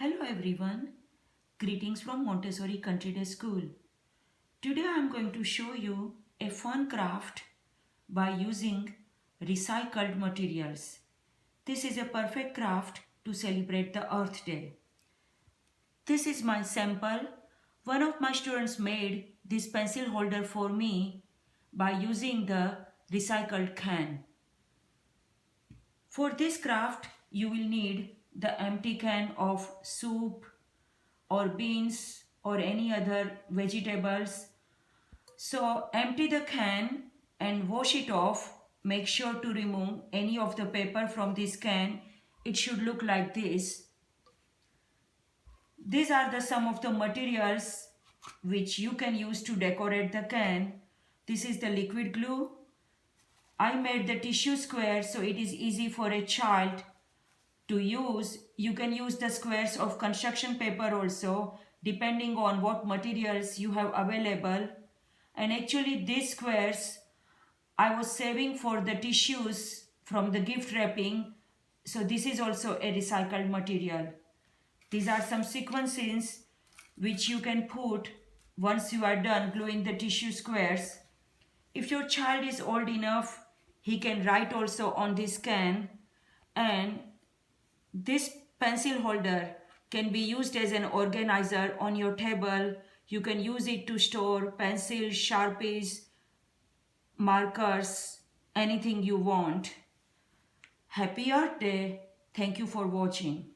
Hello everyone, greetings from Montessori Country Day School. Today I am going to show you a fun craft by using recycled materials. This is a perfect craft to celebrate the Earth Day. This is my sample. One of my students made this pencil holder for me by using the recycled can. For this craft, you will need the empty can of soup or beans or any other vegetables. So empty the can and wash it off. Make sure to remove any of the paper from this can. It should look like this. These are the some of the materials which you can use to decorate the can. This is the liquid glue. I made the tissue square so it is easy for a child to use. You can use the squares of construction paper also, depending on what materials you have available. And actually these squares I was saving for the tissues from the gift wrapping, so this is also a recycled material. These are some sequences which you can put once you are done gluing the tissue squares. If your child is old enough, he can write also on this can. And this pencil holder can be used as an organizer on your table. You can use it to store pencils, sharpies, markers, anything you want. Happy Earth Day. Thank you for watching.